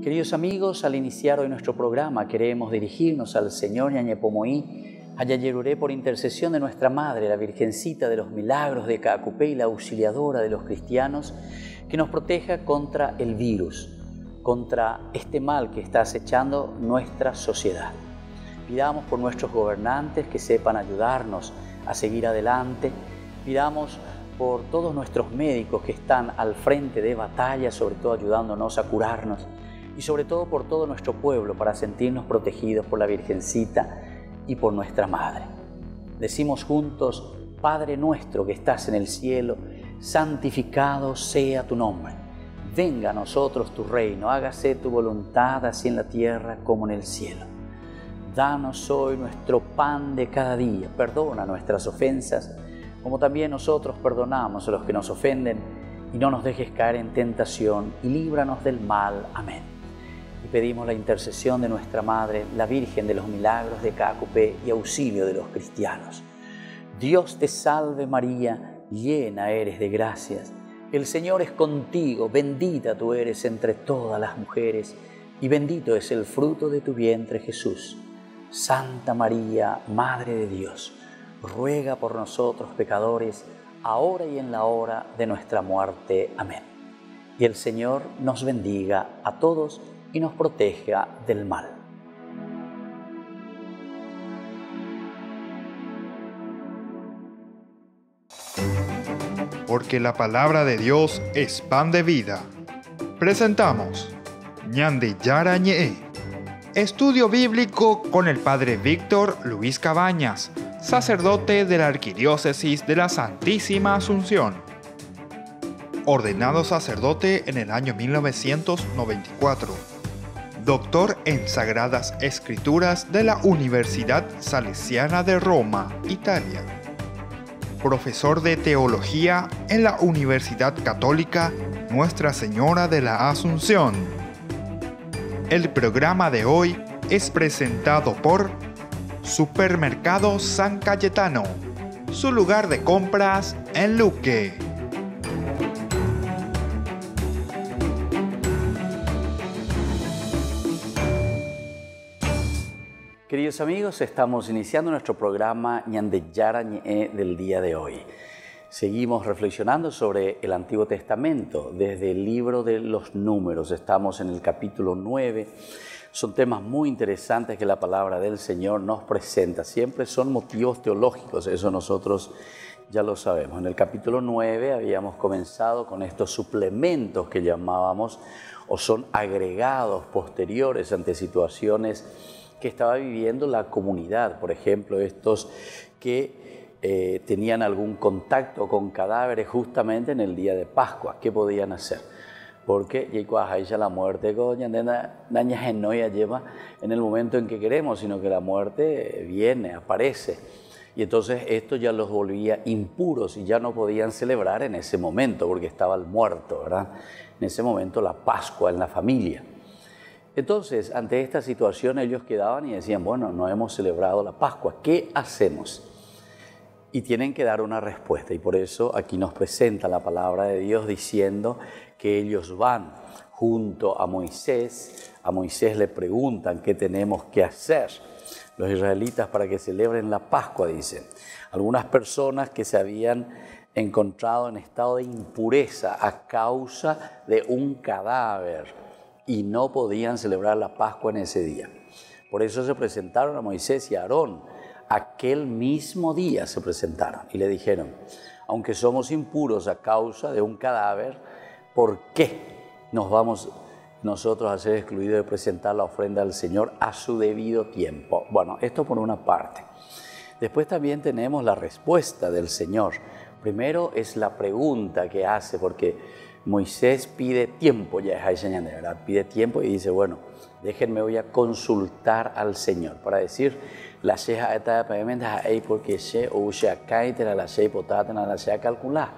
Queridos amigos, al iniciar hoy nuestro programa queremos dirigirnos al Señor Ñañepomoí, Ayayeruré, por intercesión de nuestra Madre, la Virgencita de los Milagros de Caacupé y la auxiliadora de los cristianos, que nos proteja contra el virus, contra este mal que está acechando nuestra sociedad. Pidamos por nuestros gobernantes que sepan ayudarnos a seguir adelante. Pidamos por todos nuestros médicos que están al frente de batalla, sobre todo ayudándonos a curarnos. Y sobre todo por todo nuestro pueblo, para sentirnos protegidos por la Virgencita y por nuestra Madre. Decimos juntos: Padre nuestro que estás en el cielo, santificado sea tu nombre. Venga a nosotros tu reino, hágase tu voluntad, así en la tierra como en el cielo. Danos hoy nuestro pan de cada día, perdona nuestras ofensas, como también nosotros perdonamos a los que nos ofenden, y no nos dejes caer en tentación, y líbranos del mal. Amén. Y pedimos la intercesión de nuestra Madre, la Virgen de los Milagros de Caacupé y auxilio de los cristianos. Dios te salve María, llena eres de gracias. El Señor es contigo, bendita tú eres entre todas las mujeres, y bendito es el fruto de tu vientre Jesús. Santa María, Madre de Dios, ruega por nosotros pecadores, ahora y en la hora de nuestra muerte. Amén. Y el Señor nos bendiga a todos y nos proteja del mal. Porque la palabra de Dios es pan de vida. Presentamos Ñande Yara Ñe'e, estudio bíblico con el Padre Víctor Luis Cabañas, sacerdote de la Arquidiócesis de la Santísima Asunción. Ordenado sacerdote en el año 1994. Doctor en Sagradas Escrituras de la Universidad Salesiana de Roma, Italia. Profesor de Teología en la Universidad Católica Nuestra Señora de la Asunción. El programa de hoy es presentado por Supermercado San Cayetano, su lugar de compras en Luque. Queridos amigos, estamos iniciando nuestro programa Ñande Yara Ñe'e del día de hoy. Seguimos reflexionando sobre el Antiguo Testamento desde el libro de los Números. Estamos en el capítulo 9. Son temas muy interesantes que la palabra del Señor nos presenta. Siempre son motivos teológicos, eso nosotros ya lo sabemos. En el capítulo 9 habíamos comenzado con estos suplementos que llamábamos, o son agregados posteriores ante situaciones que estaba viviendo la comunidad. Por ejemplo, estos que tenían algún contacto con cadáveres justamente en el día de Pascua. ¿Qué podían hacer? Porque la muerte no lleva en el momento en que queremos, sino que la muerte viene, aparece. Y entonces esto ya los volvía impuros y ya no podían celebrar en ese momento porque estaba el muerto, ¿verdad? En ese momento la Pascua en la familia. Entonces, ante esta situación, ellos quedaban y decían: bueno, no hemos celebrado la Pascua, ¿qué hacemos? Y tienen que dar una respuesta, y por eso aquí nos presenta la palabra de Dios diciendo que ellos van junto a Moisés le preguntan qué tenemos que hacer los israelitas para que celebren la Pascua, dicen. Algunas personas que se habían encontrado en estado de impureza a causa de un cadáver, y no podían celebrar la Pascua en ese día. Por eso se presentaron a Moisés y a Aarón. Aquel mismo día se presentaron y le dijeron: aunque somos impuros a causa de un cadáver, ¿por qué nos vamos nosotros a ser excluidos de presentar la ofrenda al Señor a su debido tiempo? Bueno, esto por una parte. Después también tenemos la respuesta del Señor. Primero es la pregunta que hace, porque Moisés pide tiempo, ¿verdad? Pide tiempo y dice: bueno, déjenme, voy a consultar al Señor para decir la sheja esta porque she o la la sheha calcular,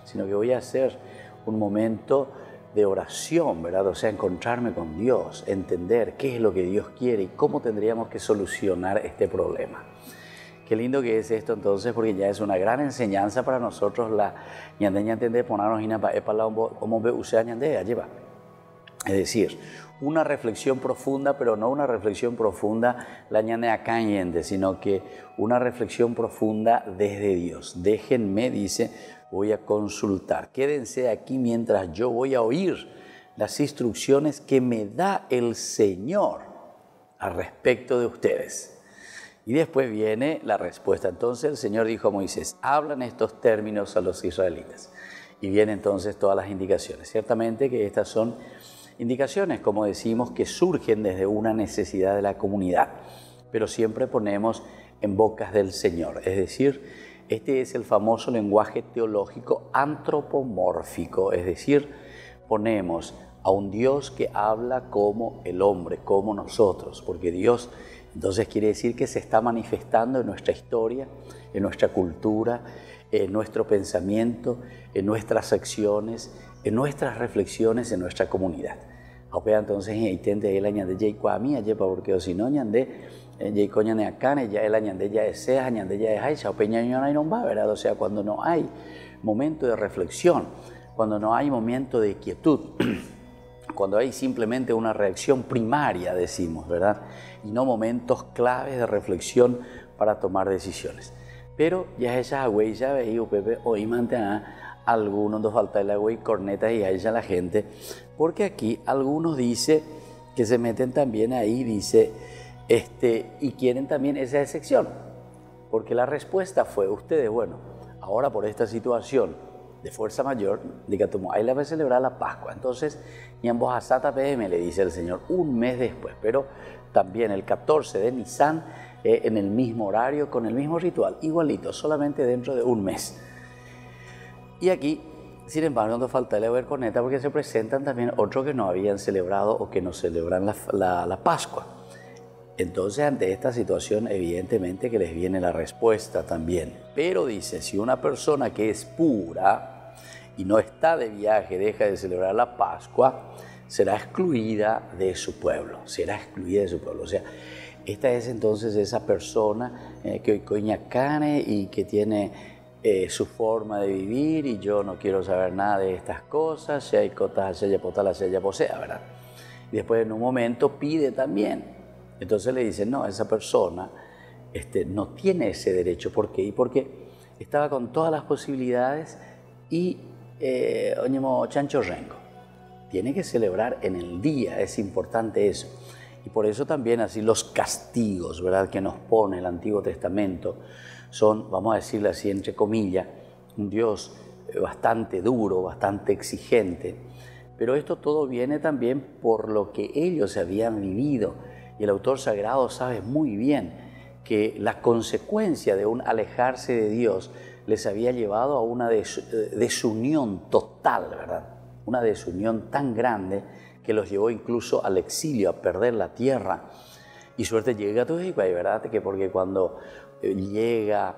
sino que voy a hacer un momento de oración, ¿verdad? O sea, encontrarme con Dios, entender qué es lo que Dios quiere y cómo tendríamos que solucionar este problema. Qué lindo que es esto entonces, porque ya es una gran enseñanza para nosotros la ñande ñande ponernos ina pa epala ombo ve usea ñande lleva. Es decir, una reflexión profunda, pero no una reflexión profunda la ñane acá yende, sino que una reflexión profunda desde Dios. Déjenme, dice, voy a consultar. Quédense aquí mientras yo voy a oír las instrucciones que me da el Señor al respecto de ustedes. Y después viene la respuesta. Entonces el Señor dijo a Moisés, hablan estos términos a los israelitas. Y vienen entonces todas las indicaciones. Ciertamente que estas son indicaciones, como decimos, que surgen desde una necesidad de la comunidad, pero siempre ponemos en bocas del Señor. Es decir, este es el famoso lenguaje teológico antropomórfico, es decir, ponemos a un Dios que habla como el hombre, como nosotros, porque Dios entonces quiere decir que se está manifestando en nuestra historia, en nuestra cultura, en nuestro pensamiento, en nuestras acciones, en nuestras reflexiones, en nuestra comunidad. Entonces, intente el añade ya cuamia ya porque si no añade ya coña ne acane ya el añade ya ese añade ya es hay chao peña no no va, ¿verdad? O sea, cuando no hay momento de reflexión, cuando no hay momento de quietud, cuando hay simplemente una reacción primaria, decimos, ¿verdad? Y no momentos claves de reflexión para tomar decisiones. Pero ya esa güey ya veía Pepe hoy mantiene algunos nos falta el agua y cornetas y a ella la gente, porque aquí algunos dice que se meten también ahí, dice, y quieren también esa excepción, porque la respuesta fue, ustedes, bueno, ahora por esta situación de fuerza mayor, diga como ahí la va a celebrar la Pascua, entonces, y en Bojasata PM le dice el Señor, un mes después, pero también el 14 de Nisan, en el mismo horario, con el mismo ritual, igualito, solamente dentro de un mes. Y aquí, sin embargo, no falta el ver corneta porque se presentan también otros que no habían celebrado o que no celebran la Pascua. Entonces, ante esta situación, evidentemente que les viene la respuesta también. Pero dice, si una persona que es pura y no está de viaje, deja de celebrar la Pascua, será excluida de su pueblo, será excluida de su pueblo. O sea, esta es entonces esa persona que hoy coña cane y que tiene su forma de vivir y yo no quiero saber nada de estas cosas, si hay cotas, si potala, si posea, ¿verdad? Y después en un momento pide también. Entonces le dicen, no, esa persona no tiene ese derecho. ¿Por qué? Y porque estaba con todas las posibilidades y, oñemo, chancho rengo. Tiene que celebrar en el día, es importante eso. Y por eso también así los castigos, ¿verdad?, que nos pone el Antiguo Testamento son, vamos a decirle así, entre comillas, un Dios bastante duro, bastante exigente. Pero esto todo viene también por lo que ellos habían vivido. Y el autor sagrado sabe muy bien que la consecuencia de un alejarse de Dios les había llevado a una desunión total, ¿verdad? Una desunión tan grande que los llevó incluso al exilio, a perder la tierra. Y suerte llega a tu ¿verdad? Que porque cuando llega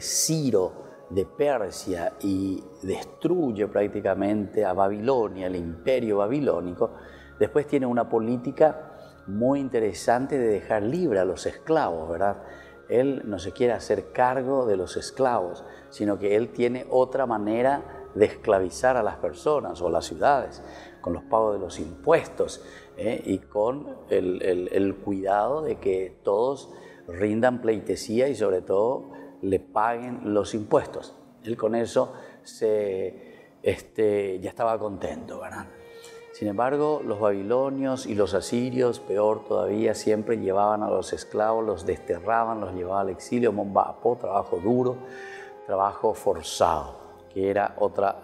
Ciro de Persia y destruye prácticamente a Babilonia, el imperio babilónico, después tiene una política muy interesante de dejar libre a los esclavos, ¿verdad? Él no se quiere hacer cargo de los esclavos, sino que él tiene otra manera de esclavizar a las personas o las ciudades, con los pagos de los impuestos y con el cuidado de que todos rindan pleitesía y sobre todo le paguen los impuestos. Él con eso ya estaba contento, ¿verdad? Sin embargo, los babilonios y los asirios, peor todavía, siempre llevaban a los esclavos, los desterraban, los llevaban al exilio, mombapo, trabajo duro, trabajo forzado, que era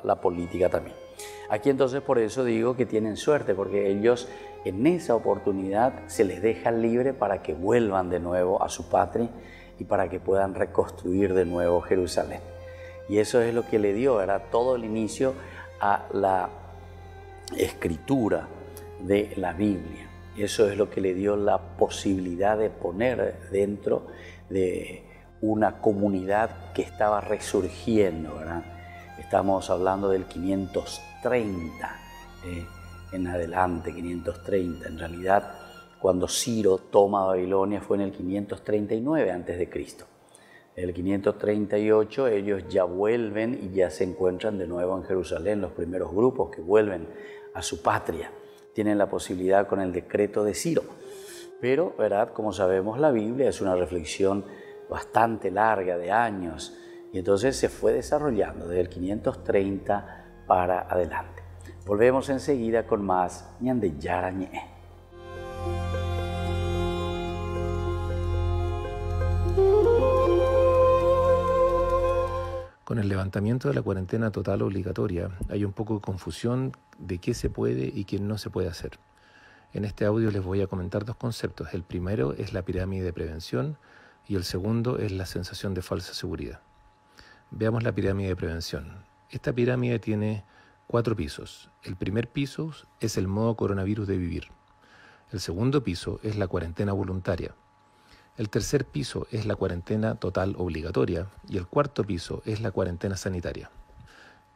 la política también. Aquí entonces por eso digo que tienen suerte, porque ellos en esa oportunidad se les deja libre para que vuelvan de nuevo a su patria y para que puedan reconstruir de nuevo Jerusalén. Y eso es lo que le dio, era todo el inicio a la escritura de la Biblia. Eso es lo que le dio la posibilidad de poner dentro de una comunidad que estaba resurgiendo, ¿verdad? Estamos hablando del 530 en adelante, 530. En realidad, cuando Ciro toma Babilonia fue en el 539 a.C. En el 538 ellos ya vuelven y ya se encuentran de nuevo en Jerusalén, los primeros grupos que vuelven a su patria. tienen la posibilidad con el decreto de Ciro. Pero, ¿verdad? Como sabemos, la Biblia es una reflexión bastante larga de años y entonces se fue desarrollando desde el 530 para adelante. Volvemos enseguida con más Ñandeyara Ñe'e. Con el levantamiento de la cuarentena total obligatoria hay un poco de confusión de qué se puede y qué no se puede hacer. En este audio les voy a comentar dos conceptos. El primero es la pirámide de prevención y el segundo es la sensación de falsa seguridad. Veamos la pirámide de prevención. Esta pirámide tiene 4 pisos. El primer piso es el modo coronavirus de vivir. El segundo piso es la cuarentena voluntaria. El tercer piso es la cuarentena total obligatoria y el cuarto piso es la cuarentena sanitaria.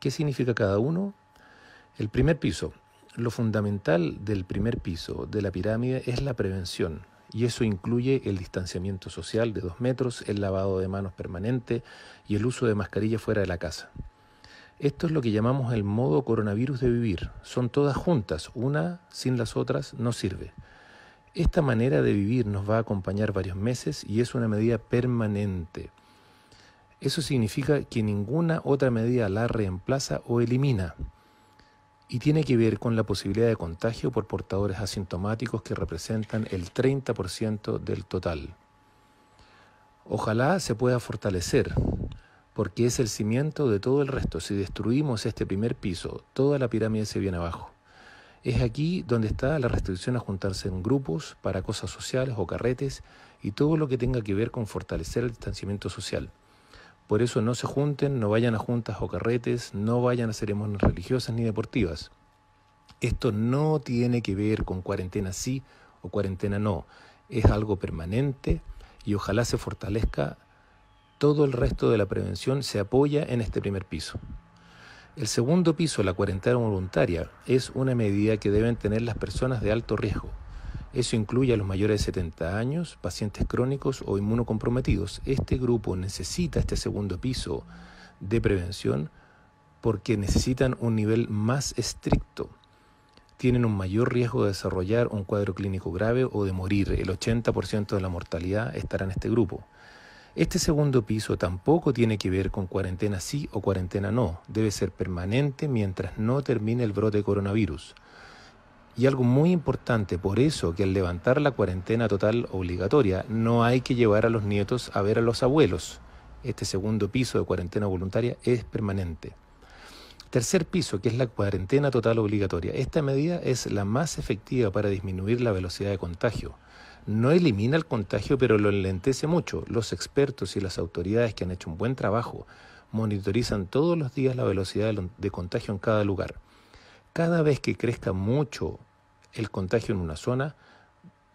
¿Qué significa cada uno? El primer piso. Lo fundamental del primer piso de la pirámide es la prevención y eso incluye el distanciamiento social de 2 metros, el lavado de manos permanente y el uso de mascarilla fuera de la casa. Esto es lo que llamamos el modo coronavirus de vivir. Son todas juntas, una sin las otras no sirve. Esta manera de vivir nos va a acompañar varios meses y es una medida permanente. Eso significa que ninguna otra medida la reemplaza o elimina. Y tiene que ver con la posibilidad de contagio por portadores asintomáticos que representan el 30% del total. Ojalá se pueda fortalecer, porque es el cimiento de todo el resto. Si destruimos este primer piso, toda la pirámide se viene abajo. Es aquí donde está la restricción a juntarse en grupos para cosas sociales o carretes y todo lo que tenga que ver con fortalecer el distanciamiento social. Por eso no se junten, no vayan a juntas o carretes, no vayan a ceremonias religiosas ni deportivas. Esto no tiene que ver con cuarentena sí o cuarentena no. Es algo permanente y ojalá se fortalezca. Todo el resto de la prevención se apoya en este primer piso. El segundo piso, la cuarentena voluntaria, es una medida que deben tener las personas de alto riesgo. Eso incluye a los mayores de 70 años, pacientes crónicos o inmunocomprometidos. Este grupo necesita este segundo piso de prevención porque necesitan un nivel más estricto. Tienen un mayor riesgo de desarrollar un cuadro clínico grave o de morir. El 80% de la mortalidad estará en este grupo. Este segundo piso tampoco tiene que ver con cuarentena sí o cuarentena no. Debe ser permanente mientras no termine el brote de coronavirus. Y algo muy importante, por eso que al levantar la cuarentena total obligatoria no hay que llevar a los nietos a ver a los abuelos. Este segundo piso de cuarentena voluntaria es permanente. Tercer piso, que es la cuarentena total obligatoria. Esta medida es la más efectiva para disminuir la velocidad de contagio. No elimina el contagio, pero lo enlentece mucho. Los expertos y las autoridades que han hecho un buen trabajo monitorizan todos los días la velocidad de contagio en cada lugar. Cada vez que crezca mucho el contagio en una zona,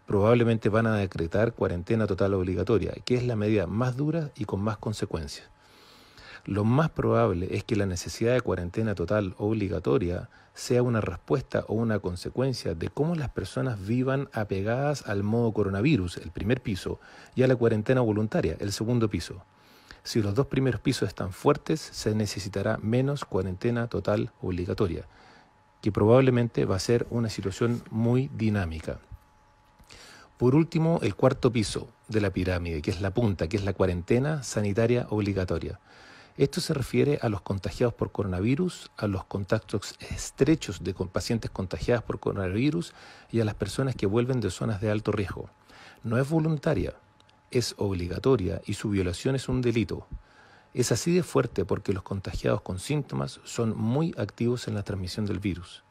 probablemente van a decretar cuarentena total obligatoria, que es la medida más dura y con más consecuencias. Lo más probable es que la necesidad de cuarentena total obligatoria sea una respuesta o una consecuencia de cómo las personas vivan apegadas al modo coronavirus, el primer piso, y a la cuarentena voluntaria, el segundo piso. Si los 2 primeros pisos están fuertes, se necesitará menos cuarentena total obligatoria, que probablemente va a ser una situación muy dinámica. Por último, el cuarto piso de la pirámide, que es la punta, que es la cuarentena sanitaria obligatoria. Esto se refiere a los contagiados por coronavirus, a los contactos estrechos de pacientes contagiados por coronavirus y a las personas que vuelven de zonas de alto riesgo. No es voluntaria, es obligatoria y su violación es un delito. Es así de fuerte porque los contagiados con síntomas son muy activos en la transmisión del virus.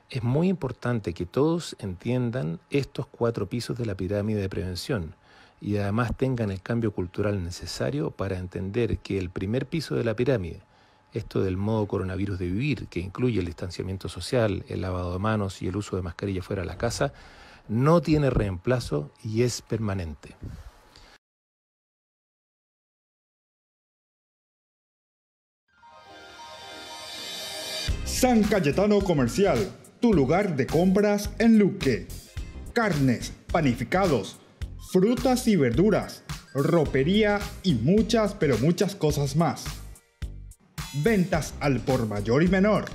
Es muy importante que todos entiendan estos 4 pisos de la pirámide de prevención y además tengan el cambio cultural necesario para entender que el primer piso de la pirámide, esto del modo coronavirus de vivir, que incluye el distanciamiento social, el lavado de manos y el uso de mascarilla fuera de la casa, no tiene reemplazo y es permanente. San Cayetano Comercial, tu lugar de compras en Luque. Carnes, panificados, frutas y verduras, ropería y muchas, pero muchas cosas más. Ventas al por mayor y menor.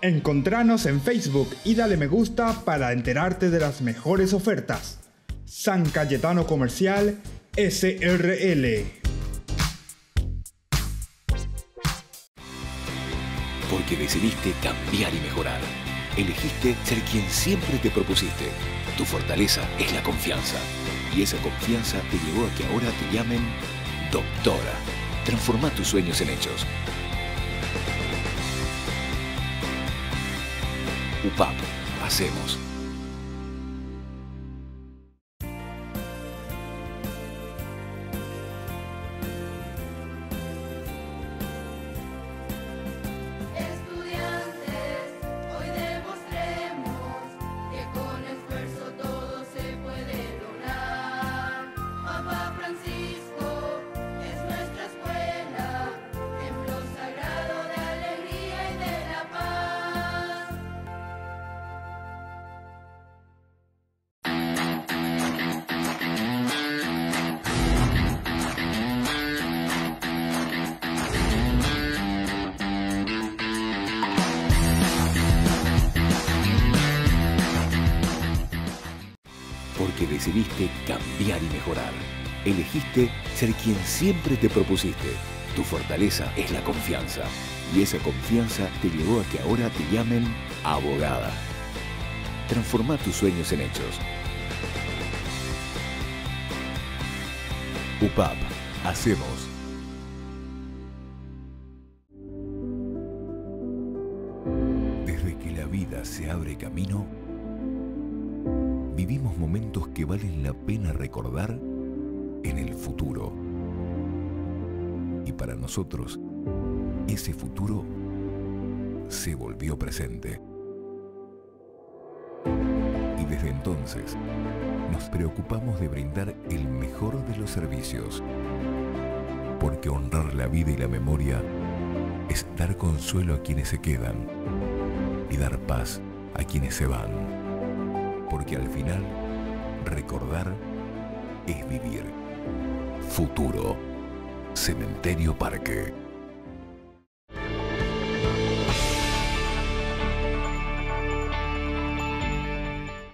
Encontranos en Facebook y dale me gusta para enterarte de las mejores ofertas. San Cayetano Comercial SRL. Porque decidiste cambiar y mejorar. Elegiste ser quien siempre te propusiste. Tu fortaleza es la confianza. Y esa confianza te llevó a que ahora te llamen doctora. Transforma tus sueños en hechos. UPAP. Hacemos. Porque decidiste cambiar y mejorar. Elegiste ser quien siempre te propusiste. Tu fortaleza es la confianza. Y esa confianza te llevó a que ahora te llamen abogada. Transforma tus sueños en hechos. UPAP. Hacemos. Desde que la vida se abre camino, vivimos momentos que valen la pena recordar en el futuro. Y para nosotros, ese futuro se volvió presente. Y desde entonces, nos preocupamos de brindar el mejor de los servicios. Porque honrar la vida y la memoria es dar consuelo a quienes se quedan y dar paz a quienes se van. Porque al final, recordar es vivir. Futuro. Cementerio Parque.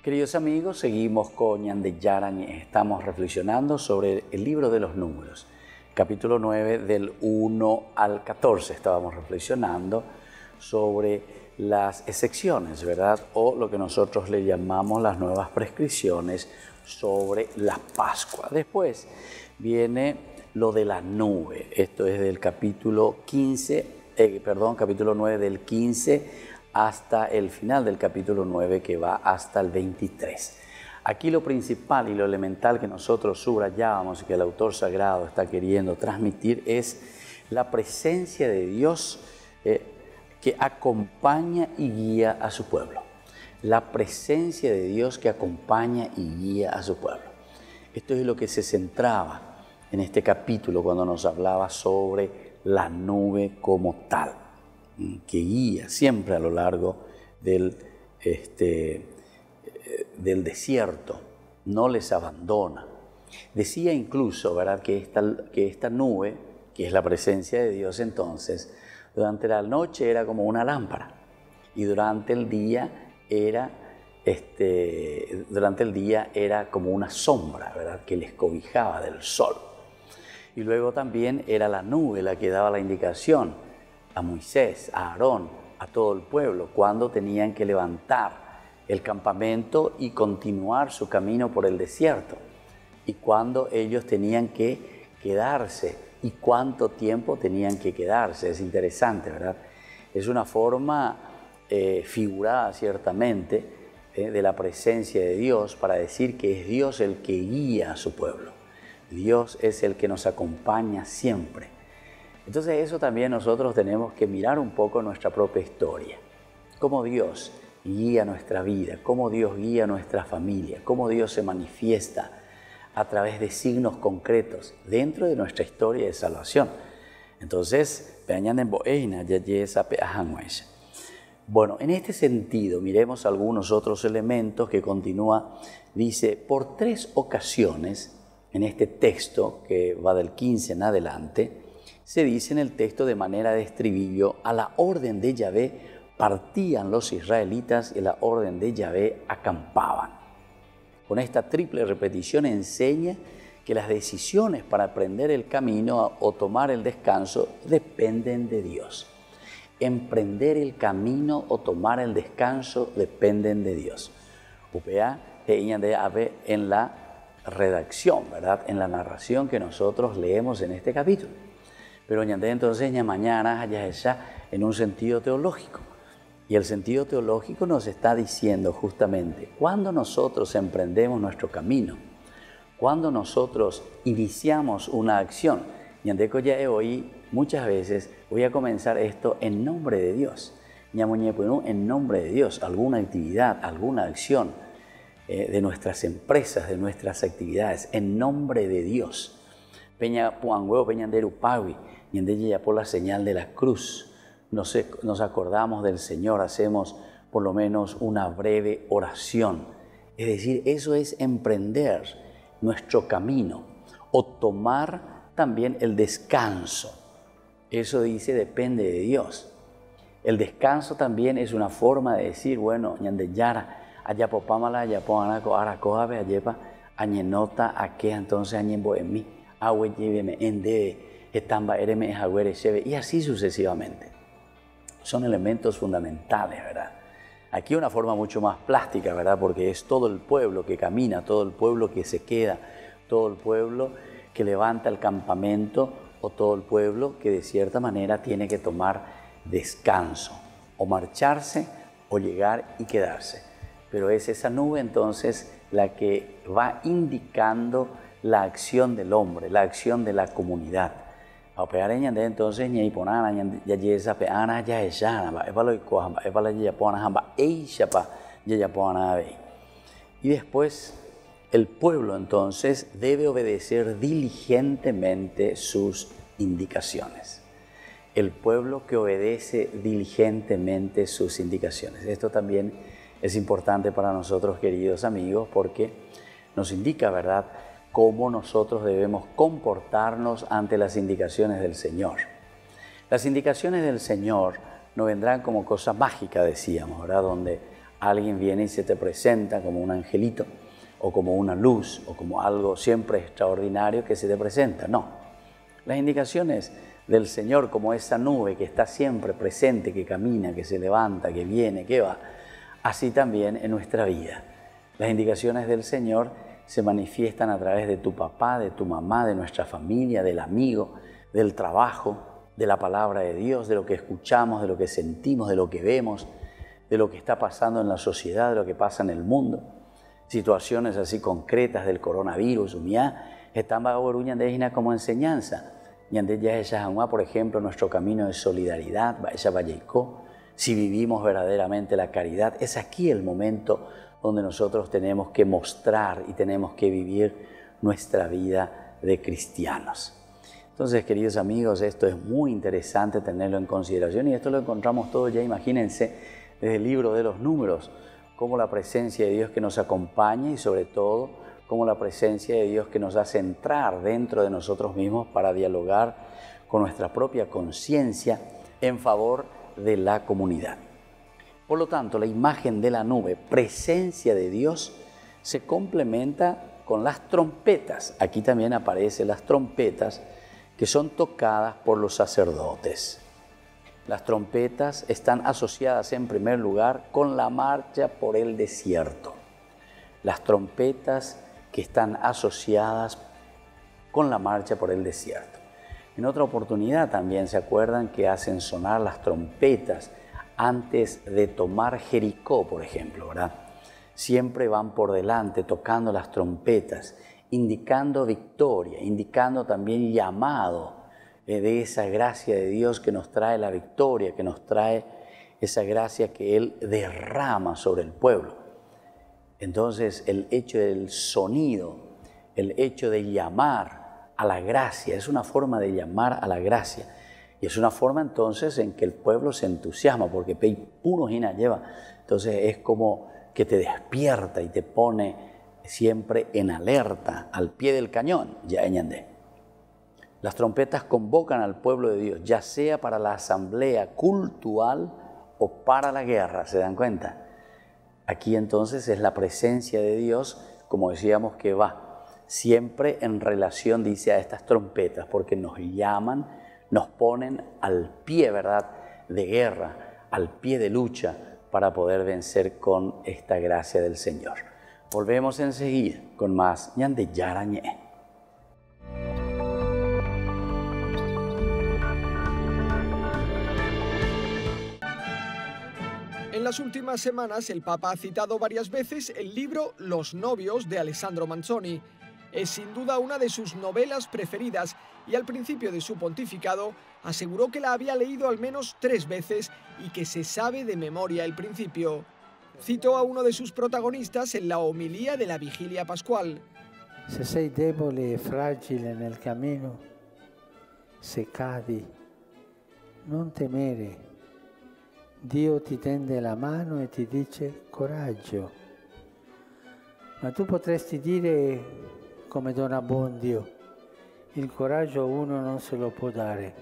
Queridos amigos, seguimos con Ñande Yarañe. Estamos reflexionando sobre el libro de los números. Capítulo 9 del 1 al 14. Estábamos reflexionando sobre las excepciones, ¿verdad? O lo que nosotros le llamamos las nuevas prescripciones sobre la Pascua. Después viene lo de la nube. Esto es del capítulo 9 del 15 hasta el final del capítulo 9 que va hasta el 23. Aquí lo principal y lo elemental que nosotros subrayábamos y que el autor sagrado está queriendo transmitir es la presencia de Dios que acompaña y guía a su pueblo. La presencia de Dios que acompaña y guía a su pueblo. Esto es lo que se centraba en este capítulo cuando nos hablaba sobre la nube como tal, que guía siempre a lo largo del desierto, no les abandona. Decía incluso, ¿verdad?, que esta nube, que es la presencia de Dios entonces, durante la noche era como una lámpara y durante el día era como una sombra, ¿verdad?, que les cobijaba del sol. Y luego también era la nube la que daba la indicación a Moisés, a Aarón, a todo el pueblo, cuando tenían que levantar el campamento y continuar su camino por el desierto, y cuando ellos tenían que quedarse y cuánto tiempo tenían que quedarse. Es interesante, ¿verdad? Es una forma figurada ciertamente de la presencia de Dios para decir que es Dios el que guía a su pueblo. Dios es el que nos acompaña siempre. Entonces eso también nosotros tenemos que mirar un poco nuestra propia historia. Cómo Dios guía nuestra vida, cómo Dios guía nuestra familia, cómo Dios se manifiesta a través de signos concretos dentro de nuestra historia de salvación. Entonces, bueno, en este sentido, miremos algunos otros elementos que continúa. Dice, por 3 ocasiones, en este texto que va del 15 en adelante, se dice en el texto de manera de estribillo, a la orden de Yahvé partían los israelitas y a la orden de Yahvé acampaban. Con esta triple repetición enseña que las decisiones para aprender el camino o tomar el descanso dependen de Dios. Emprender el camino o tomar el descanso dependen de Dios. UPA en la redacción, ¿verdad? En la narración que nosotros leemos en este capítulo. Pero entonces mañana en un sentido teológico. Y el sentido teológico nos está diciendo justamente, cuando nosotros emprendemos nuestro camino, cuando nosotros iniciamos una acción, hoy muchas veces voy a comenzar esto en nombre de Dios. En nombre de Dios, alguna actividad, alguna acción de nuestras empresas, de nuestras actividades, en nombre de Dios. Peña Puangueo, Peñanderu Pawi, y por la señal de la cruz. Nos acordamos del Señor, hacemos por lo menos una breve oración. Es decir, eso es emprender nuestro camino o tomar también el descanso. Eso dice, depende de Dios. El descanso también es una forma de decir, bueno, ñandeyara, ayapopámala, ayapoanaco, aracoabe, ayepa, añenota, aqué, entonces añembo en mí, agüe, lléveme, ende, etamba, ereme, agüere, cheve, y así sucesivamente. Son elementos fundamentales, ¿verdad? Aquí una forma mucho más plástica, ¿verdad? Porque es todo el pueblo que camina, todo el pueblo que se queda, todo el pueblo que levanta el campamento o todo el pueblo que de cierta manera tiene que tomar descanso, o marcharse o llegar y quedarse. Pero es esa nube entonces la que va indicando la acción del hombre, la acción de la comunidad. Entonces y después el pueblo entonces debe obedecer diligentemente sus indicaciones. El pueblo que obedece diligentemente sus indicaciones. Esto también es importante para nosotros, queridos amigos, porque nos indica, ¿verdad?, cómo nosotros debemos comportarnos ante las indicaciones del Señor. Las indicaciones del Señor no vendrán como cosa mágica, decíamos, ¿verdad?, donde alguien viene y se te presenta como un angelito, o como una luz, o como algo siempre extraordinario que se te presenta. No. Las indicaciones del Señor, como esa nube que está siempre presente, que camina, que se levanta, que viene, que va, así también en nuestra vida. Las indicaciones del Señor se manifiestan a través de tu papá, de tu mamá, de nuestra familia, del amigo, del trabajo, de la palabra de Dios, de lo que escuchamos, de lo que sentimos, de lo que vemos, de lo que está pasando en la sociedad, de lo que pasa en el mundo. Situaciones así concretas del coronavirus, están como enseñanza. Por ejemplo, nuestro camino de solidaridad, si vivimos verdaderamente la caridad, es aquí el momento donde nosotros tenemos que mostrar y tenemos que vivir nuestra vida de cristianos. Entonces, queridos amigos, esto es muy interesante tenerlo en consideración y esto lo encontramos todo ya, imagínense, desde el libro de los Números, como la presencia de Dios que nos acompaña y sobre todo como la presencia de Dios que nos hace entrar dentro de nosotros mismos para dialogar con nuestra propia conciencia en favor de la comunidad. Por lo tanto, la imagen de la nube, presencia de Dios, se complementa con las trompetas. Aquí también aparecen las trompetas que son tocadas por los sacerdotes. Las trompetas están asociadas en primer lugar con la marcha por el desierto. Las trompetas que están asociadas con la marcha por el desierto. En otra oportunidad también se acuerdan que hacen sonar las trompetas antes de tomar Jericó, por ejemplo, ¿verdad? Siempre van por delante tocando las trompetas, indicando victoria, indicando también llamado de esa gracia de Dios que nos trae la victoria, que nos trae esa gracia que Él derrama sobre el pueblo. Entonces, el hecho del sonido, el hecho de llamar a la gracia, es una forma de llamar a la gracia. Y es una forma entonces en que el pueblo se entusiasma, porque puro hina lleva. Entonces es como que te despierta y te pone siempre en alerta, al pie del cañón, ya añade. Las trompetas convocan al pueblo de Dios, ya sea para la asamblea cultural o para la guerra, ¿se dan cuenta? Aquí entonces es la presencia de Dios, como decíamos, que va siempre en relación, dice, a estas trompetas, porque nos llaman, nos ponen al pie, ¿verdad?, de guerra, al pie de lucha, para poder vencer con esta gracia del Señor. Volvemos enseguida con más Ñande Yarañé. En las últimas semanas, el Papa ha citado varias veces el libro Los novios de Alessandro Manzoni. Es sin duda una de sus novelas preferidas y al principio de su pontificado aseguró que la había leído al menos 3 veces y que se sabe de memoria el principio. Citó a uno de sus protagonistas en la homilía de la Vigilia Pascual. Se sei debole e fragile nel cammino, se cadi, non temere. Dio ti tende la mano e ti dice coraggio. Ma tu potresti dire, come Don Abbondio, il coraggio uno non se lo può dare.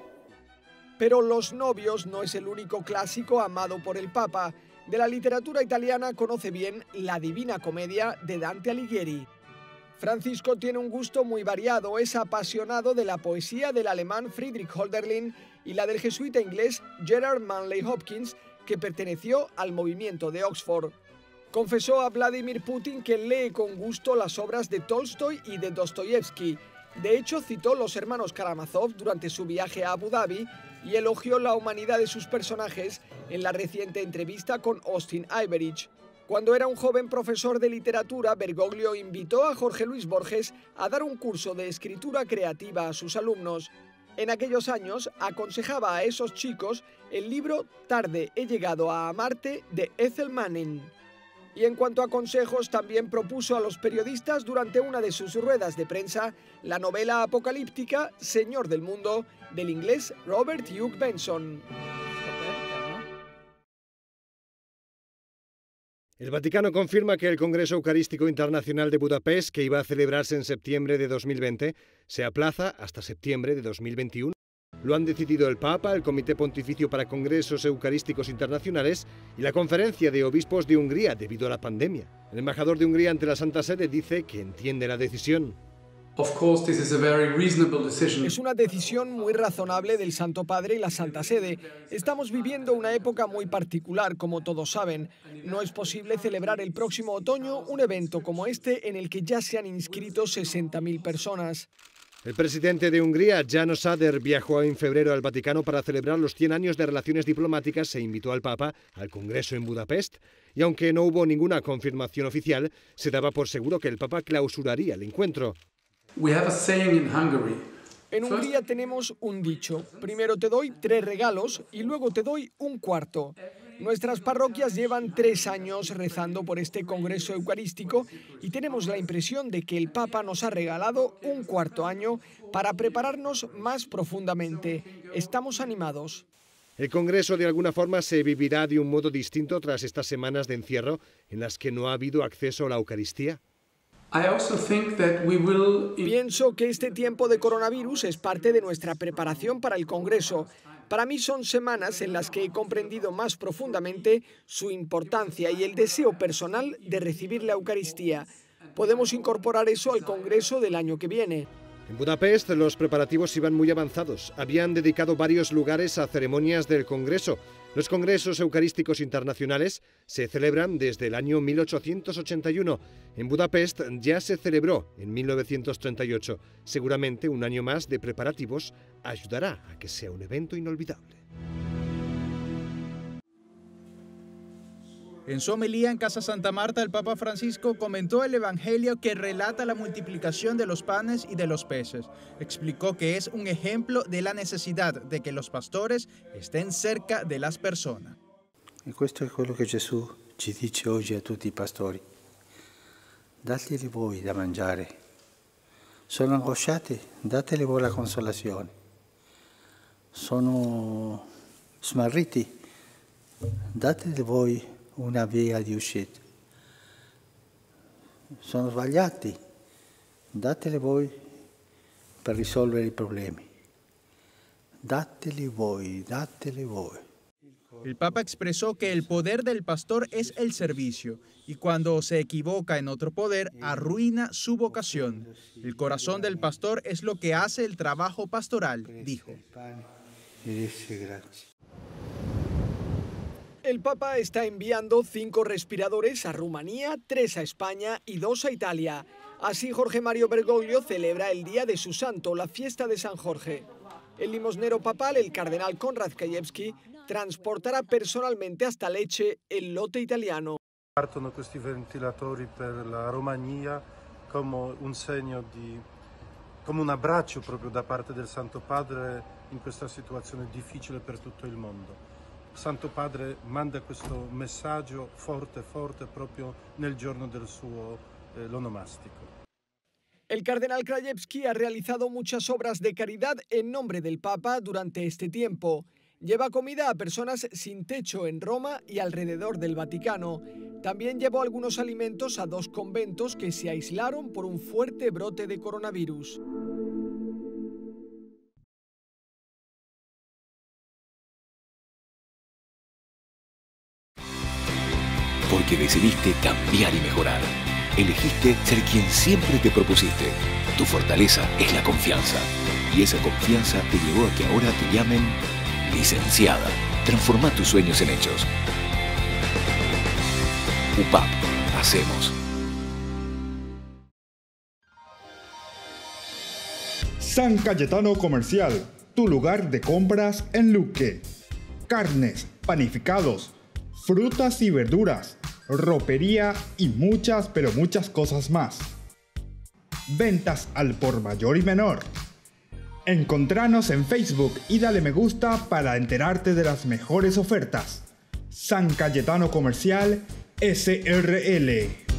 Pero Los novios no es el único clásico amado por el Papa. De la literatura italiana conoce bien La Divina Comedia de Dante Alighieri. Francisco tiene un gusto muy variado, es apasionado de la poesía del alemán Friedrich Hölderlin y la del jesuita inglés Gerard Manley Hopkins, que perteneció al movimiento de Oxford. Confesó a Vladimir Putin que lee con gusto las obras de Tolstoy y de Dostoyevsky. De hecho, citó Los hermanos Karamazov durante su viaje a Abu Dhabi y elogió la humanidad de sus personajes en la reciente entrevista con Austin Iverich. Cuando era un joven profesor de literatura, Bergoglio invitó a Jorge Luis Borges a dar un curso de escritura creativa a sus alumnos. En aquellos años aconsejaba a esos chicos el libro Tarde he llegado a amarte de Ethel Manning. Y en cuanto a consejos, también propuso a los periodistas durante una de sus ruedas de prensa la novela apocalíptica Señor del Mundo del inglés Robert Hugh Benson. El Vaticano confirma que el Congreso Eucarístico Internacional de Budapest, que iba a celebrarse en septiembre de 2020, se aplaza hasta septiembre de 2021. Lo han decidido el Papa, el Comité Pontificio para Congresos Eucarísticos Internacionales y la Conferencia de Obispos de Hungría debido a la pandemia. El embajador de Hungría ante la Santa Sede dice que entiende la decisión. Es una decisión muy razonable del Santo Padre y la Santa Sede. Estamos viviendo una época muy particular, como todos saben. No es posible celebrar el próximo otoño un evento como este en el que ya se han inscrito 60.000 personas. El presidente de Hungría, János Áder, viajó en febrero al Vaticano para celebrar los 100 años de relaciones diplomáticas e invitó al Papa al Congreso en Budapest. Y aunque no hubo ninguna confirmación oficial, se daba por seguro que el Papa clausuraría el encuentro. En Hungría tenemos un dicho: primero te doy 3 regalos y luego te doy un cuarto. Nuestras parroquias llevan 3 años rezando por este Congreso Eucarístico y tenemos la impresión de que el Papa nos ha regalado un cuarto año para prepararnos más profundamente. Estamos animados. El Congreso de alguna forma se vivirá de un modo distinto tras estas semanas de encierro en las que no ha habido acceso a la Eucaristía. Pienso que este tiempo de coronavirus es parte de nuestra preparación para el Congreso. Para mí son semanas en las que he comprendido más profundamente su importancia y el deseo personal de recibir la Eucaristía. Podemos incorporar eso al Congreso del año que viene. En Budapest los preparativos iban muy avanzados. Habían dedicado varios lugares a ceremonias del Congreso. Los Congresos Eucarísticos Internacionales se celebran desde el año 1881. En Budapest ya se celebró en 1938. Seguramente un año más de preparativos ayudará a que sea un evento inolvidable. En su homilía en Casa Santa Marta, el Papa Francisco comentó el Evangelio que relata la multiplicación de los panes y de los peces. Explicó que es un ejemplo de la necesidad de que los pastores estén cerca de las personas. E questo è quello che Gesù ci dice oggi a tutti I pastori. Dategli voi da mangiare. Sono angosciati? Dategli voi la consolazione. Sono smarriti? Dategli voi una via di uscita. Sono sbagliati? Dateli voi per risolvere I problemi. Dateli voi, dateli voi. El Papa expresó que el poder del pastor es el servicio y cuando se equivoca en otro poder, arruina su vocación. El corazón del pastor es lo que hace el trabajo pastoral, dijo. El Papa está enviando 5 respiradores a Rumanía, 3 a España y 2 a Italia. Así Jorge Mario Bergoglio celebra el día de su santo, la fiesta de San Jorge. El limosnero papal, el cardenal Konrad Krajewski, transportará personalmente hasta Lecce el lote italiano. Partono questi ventilatori per la Romania come un segno come un abbraccio proprio da parte del Santo Padre in questa situazione difficile per tutto il mondo. Santo Padre manda questo messaggio forte proprio nel giorno del suo l'onomastico. El cardenal Krajewski ha realizado muchas obras de caridad en nombre del Papa durante este tiempo. Lleva comida a personas sin techo en Roma y alrededor del Vaticano. También llevó algunos alimentos a 2 conventos que se aislaron por un fuerte brote de coronavirus. Porque decidiste cambiar y mejorar. Elegiste ser quien siempre te propusiste. Tu fortaleza es la confianza. Y esa confianza te llevó a que ahora te llamen licenciada. Transforma tus sueños en hechos. UPAP. Hacemos. San Cayetano Comercial, tu lugar de compras en Luque. Carnes, panificados, frutas y verduras, ropería y muchas, pero muchas cosas más. Ventas al por mayor y menor. Encontranos en Facebook y dale me gusta para enterarte de las mejores ofertas. San Cayetano Comercial SRL.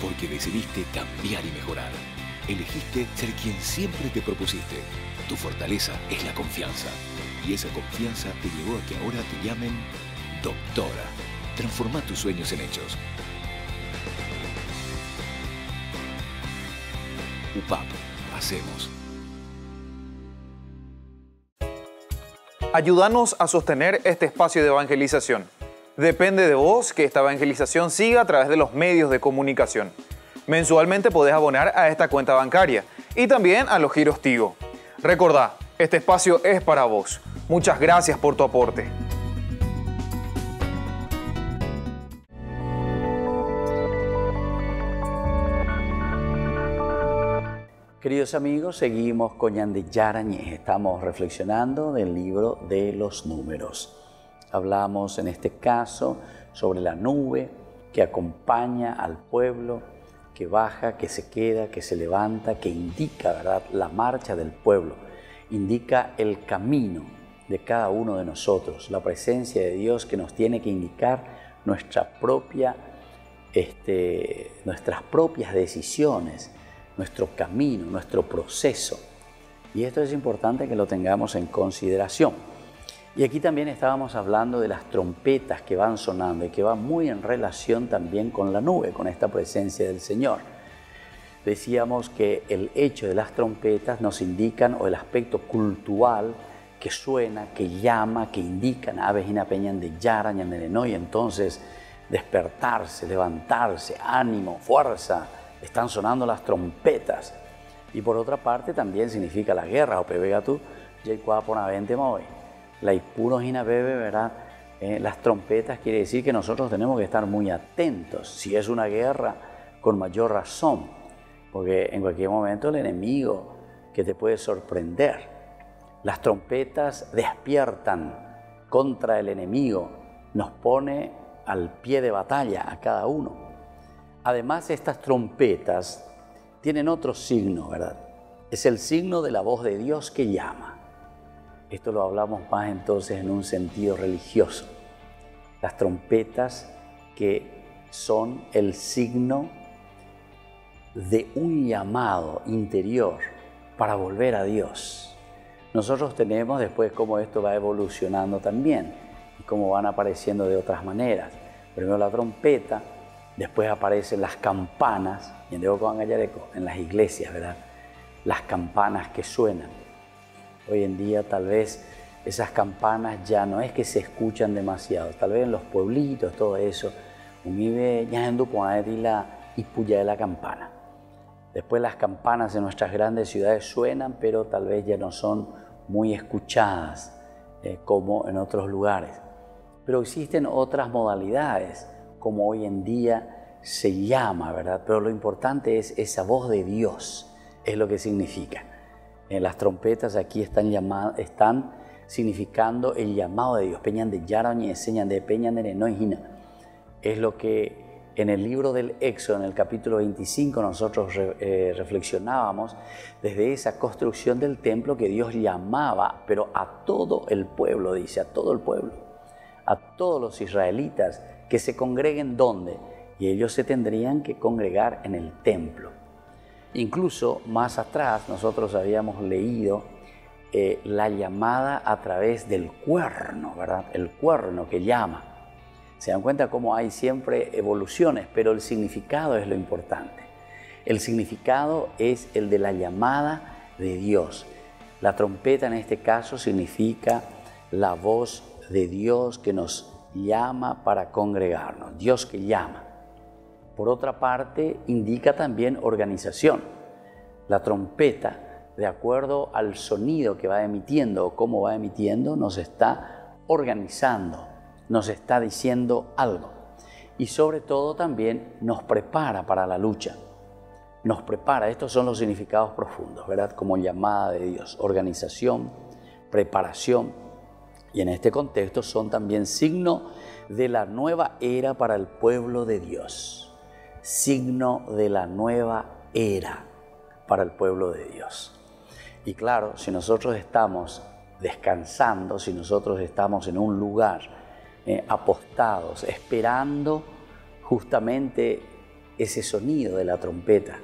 Porque decidiste cambiar y mejorar. Elegiste ser quien siempre te propusiste. Tu fortaleza es la confianza. Y esa confianza te llevó a que ahora te llamen doctora. Transforma tus sueños en hechos. UPAP. Hacemos. Ayúdanos a sostener este espacio de evangelización. Depende de vos que esta evangelización siga a través de los medios de comunicación. Mensualmente podés abonar a esta cuenta bancaria y también a los giros Tigo. Recordá, este espacio es para vos. Muchas gracias por tu aporte. Queridos amigos, seguimos con Ñande Yarañez. Estamos reflexionando del libro de los números. Hablamos en este caso sobre la nube que acompaña al pueblo, que baja, que se queda, que se levanta, que indica, ¿verdad?, la marcha del pueblo, indica el camino de cada uno de nosotros, la presencia de Dios que nos tiene que indicar nuestras propias decisiones, nuestro camino, nuestro proceso. Y esto es importante que lo tengamos en consideración. Y aquí también estábamos hablando de las trompetas que van sonando y que van muy en relación también con la nube, con esta presencia del Señor. Decíamos que el hecho de las trompetas nos indican, o el aspecto cultural que suena, que llama, que indican aves inapeñan de Yara, y entonces despertarse, levantarse, ánimo, fuerza, están sonando las trompetas. Y por otra parte también significa la guerra, o pebegatu, hoy. La Ipuros Inabebe, ¿verdad? Las trompetas quiere decir que nosotros tenemos que estar muy atentos. Si es una guerra, con mayor razón, porque en cualquier momento el enemigo que te puede sorprender. Las trompetas despiertan contra el enemigo, nos pone al pie de batalla a cada uno. Además, estas trompetas tienen otro signo, ¿verdad? Es el signo de la voz de Dios que llama. Esto lo hablamos más entonces en un sentido religioso. Las trompetas que son el signo de un llamado interior para volver a Dios. Nosotros tenemos después cómo esto va evolucionando también y cómo van apareciendo de otras maneras. Primero la trompeta, después aparecen las campanas, y en las iglesias, ¿verdad? Las campanas que suenan. Hoy en día tal vez esas campanas ya no es que se escuchan demasiado, tal vez en los pueblitos, todo eso, vive ya en la puya de la campana. Después las campanas en nuestras grandes ciudades suenan, pero tal vez ya no son muy escuchadas como en otros lugares. Pero existen otras modalidades, como hoy en día se llama, ¿verdad? Pero lo importante es esa voz de Dios, es lo que significa. Las trompetas aquí están significando el llamado de Dios. Peñan de Yarañe, enseñan de Peñan de Noijina. Es lo que en el libro del Éxodo, en el capítulo 25, nosotros reflexionábamos desde esa construcción del templo que Dios llamaba, pero a todo el pueblo, dice, a todo el pueblo, a todos los israelitas que se congreguen ¿dónde? Y ellos se tendrían que congregar en el templo. Incluso más atrás nosotros habíamos leído la llamada a través del cuerno, ¿verdad? El cuerno que llama. Se dan cuenta cómo hay siempre evoluciones, pero el significado es lo importante. El significado es el de la llamada de Dios. La trompeta en este caso significa la voz de Dios que nos llama para congregarnos, Dios que llama. Por otra parte, indica también organización. La trompeta, de acuerdo al sonido que va emitiendo o cómo va emitiendo, nos está organizando, nos está diciendo algo. Y sobre todo también nos prepara para la lucha. Nos prepara, estos son los significados profundos, ¿verdad? Como llamada de Dios, organización, preparación. Y en este contexto son también signo de la nueva era para el pueblo de Dios. Signo de la nueva era para el pueblo de Dios. Y claro, si nosotros estamos descansando, si nosotros estamos en un lugar apostados, esperando justamente ese sonido de la trompeta,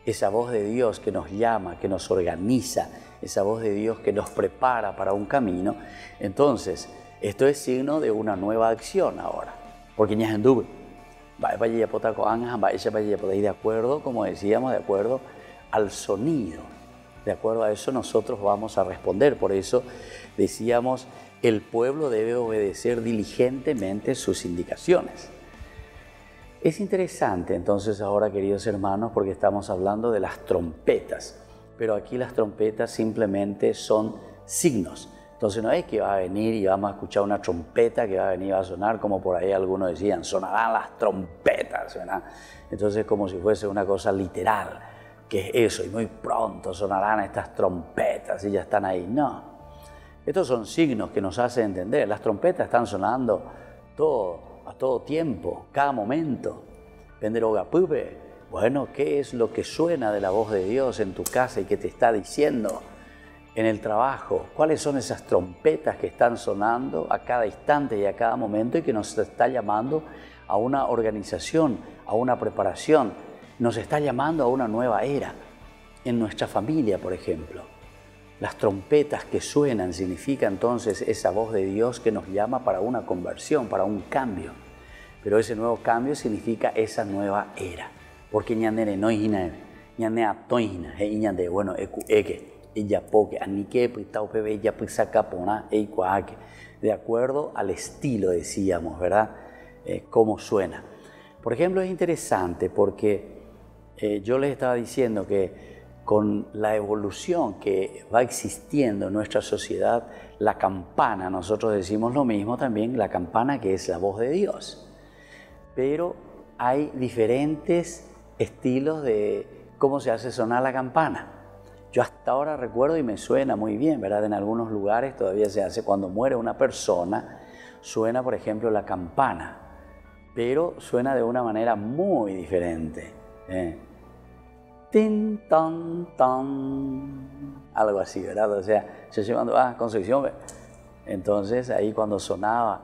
esa voz de Dios que nos llama, que nos organiza, esa voz de Dios que nos prepara para un camino, entonces esto es signo de una nueva acción ahora. Porque ya anduve, de acuerdo, como decíamos, de acuerdo al sonido, de acuerdo a eso nosotros vamos a responder. Por eso decíamos, el pueblo debe obedecer diligentemente sus indicaciones. Es interesante entonces ahora, queridos hermanos, porque estamos hablando de las trompetas, pero aquí las trompetas simplemente son signos. Entonces no es que va a venir y vamos a escuchar una trompeta que va a venir y va a sonar, como por ahí algunos decían, sonarán las trompetas, ¿verdad? Entonces como si fuese una cosa literal, que es eso, y muy pronto sonarán estas trompetas y ya están ahí. No, estos son signos que nos hacen entender. Las trompetas están sonando a todo tiempo, cada momento. Bueno, ¿qué es lo que suena de la voz de Dios en tu casa y que te está diciendo en el trabajo? ¿Cuáles son esas trompetas que están sonando a cada instante y a cada momento y que nos está llamando a una organización, a una preparación? Nos está llamando a una nueva era. En nuestra familia, por ejemplo, las trompetas que suenan significa entonces esa voz de Dios que nos llama para una conversión, para un cambio. Pero ese nuevo cambio significa esa nueva era. Porque ñandere no hina, ñande atoina, ñande bueno eke, ella poke, anike pritao pebe, ella prisaka pona, eikuake. De acuerdo al estilo, decíamos, ¿verdad? Cómo suena. Por ejemplo, es interesante porque yo les estaba diciendo que con la evolución que va existiendo en nuestra sociedad, la campana, nosotros decimos lo mismo también, la campana que es la voz de Dios. Pero hay diferentes estilos de cómo se hace sonar la campana. Yo hasta ahora recuerdo y me suena muy bien, ¿verdad? En algunos lugares todavía se hace cuando muere una persona, suena por ejemplo la campana, pero suena de una manera muy diferente. Tin, tan, tan, algo así, ¿verdad? O sea, yo llevando Concepción, entonces ahí cuando sonaba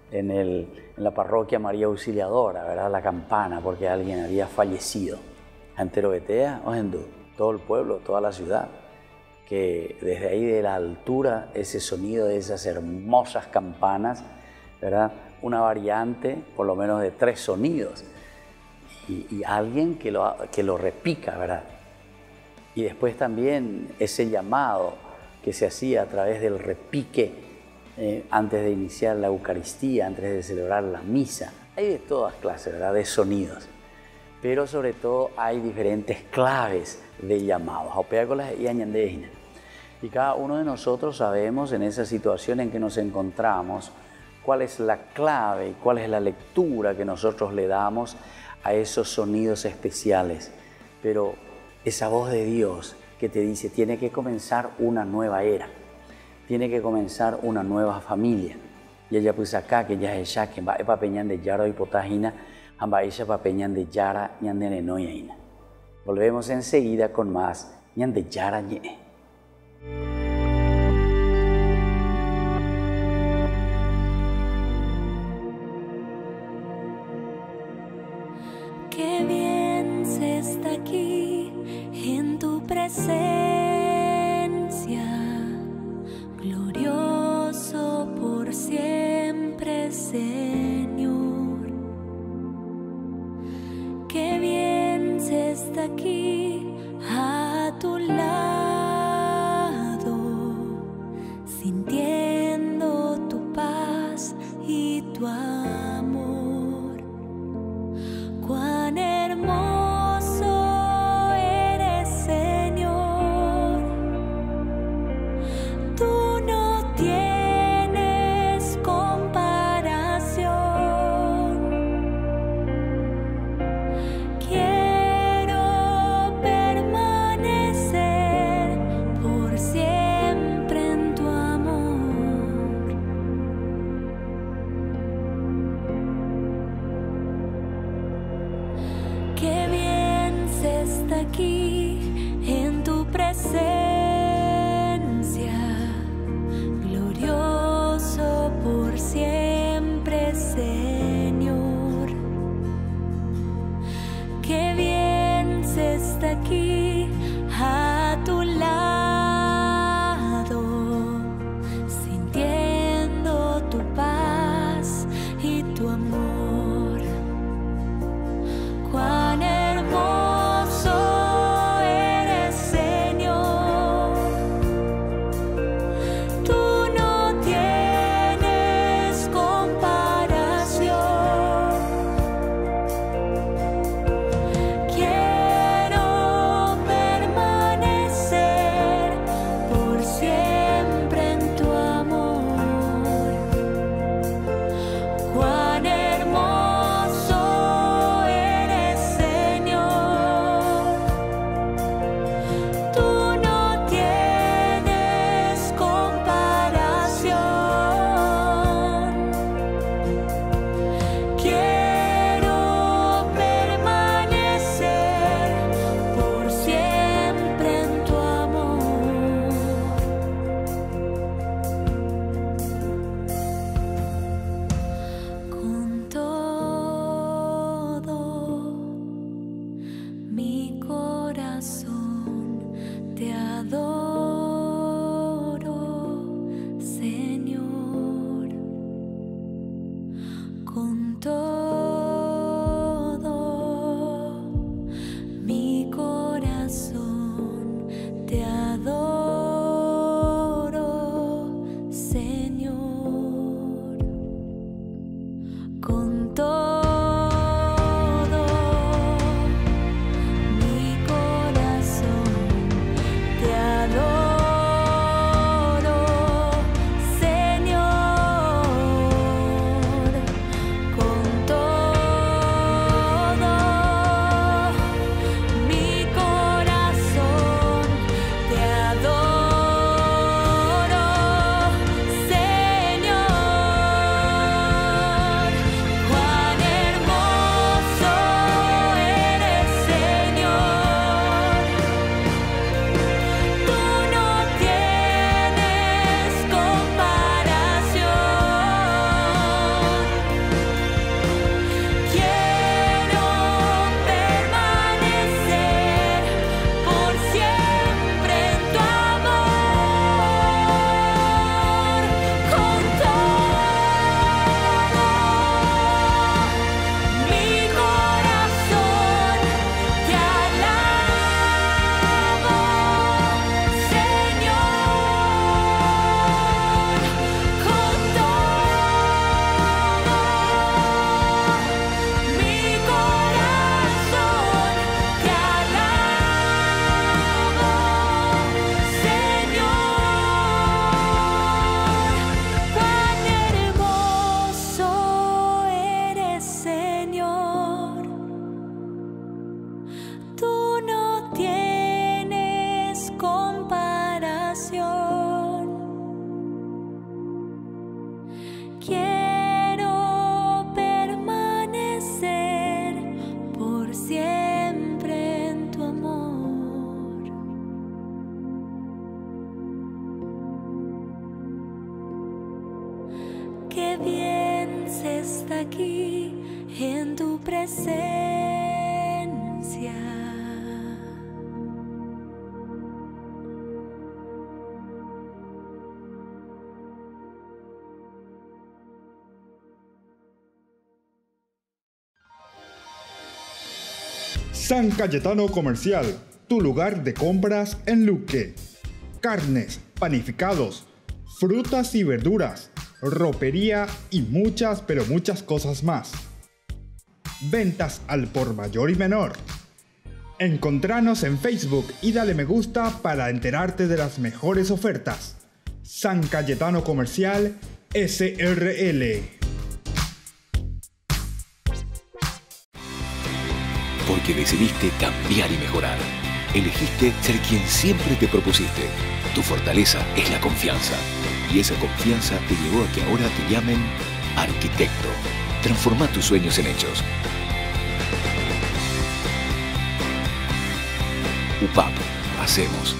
en la parroquia María Auxiliadora, ¿verdad? La campana, porque alguien había fallecido. Antero Betea, Ojendú, todo el pueblo, toda la ciudad, que desde ahí de la altura, ese sonido de esas hermosas campanas, ¿verdad? Una variante, por lo menos de 3 sonidos, y alguien que lo repica, ¿verdad? Y después también ese llamado que se hacía a través del repique antes de iniciar la Eucaristía, antes de celebrar la misa. Hay de todas clases, ¿verdad? De sonidos, pero sobre todo hay diferentes claves de llamados. Y cada uno de nosotros sabemos en esa situación en que nos encontramos cuál es la clave y cuál es la lectura que nosotros le damos a esos sonidos especiales. Pero esa voz de Dios que te dice, tiene que comenzar una nueva era, tiene que comenzar una nueva familia. Y ella pues acá, que ya es ya, que va a peñan de Yara y Potagina, amba ella va a peñan de Yara y ande Noyaina. Volvemos enseguida con más ñan de Yara ñe. Qué bien se está aquí en tu presencia, glorioso por siempre, Señor. Qué bien se está aquí a tu lado, sintiendo tu paz y tu amor. Cuán hermoso eres, Señor. Tú no tienes comparación. Quiero permanecer por siempre en tu amor. está aquí en tu presencia. San Cayetano Comercial, tu lugar de compras en Luque. Carnes, panificados, frutas y verduras, ropería y muchas, pero muchas cosas más. Ventas al por mayor y menor. Encontranos en Facebook y dale me gusta para enterarte de las mejores ofertas. San Cayetano Comercial SRL. Porque decidiste cambiar y mejorar. Elegiste ser quien siempre te propusiste. Tu fortaleza es la confianza. Y esa confianza te llevó a que ahora te llamen arquitecto. Transforma tus sueños en hechos. UPAP. Hacemos.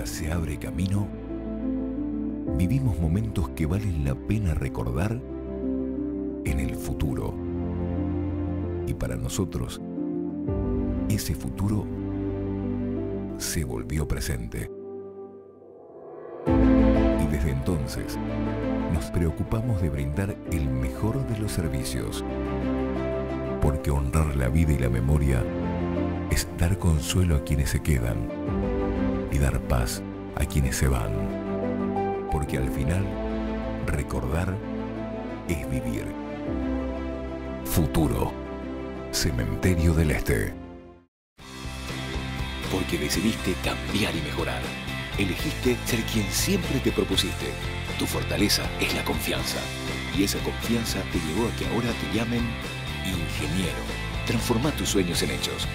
Se abre camino, vivimos momentos que valen la pena recordar en el futuro. Y para nosotros, ese futuro se volvió presente. Y desde entonces, nos preocupamos de brindar el mejor de los servicios. Porque honrar la vida y la memoria es dar consuelo a quienes se quedan y dar paz a quienes se van. Porque al final, recordar es vivir. Futuro. Cementerio del Este. Porque decidiste cambiar y mejorar. Elegiste ser quien siempre te propusiste. Tu fortaleza es la confianza. Y esa confianza te llevó a que ahora te llamen ingeniero. Transforma tus sueños en hechos.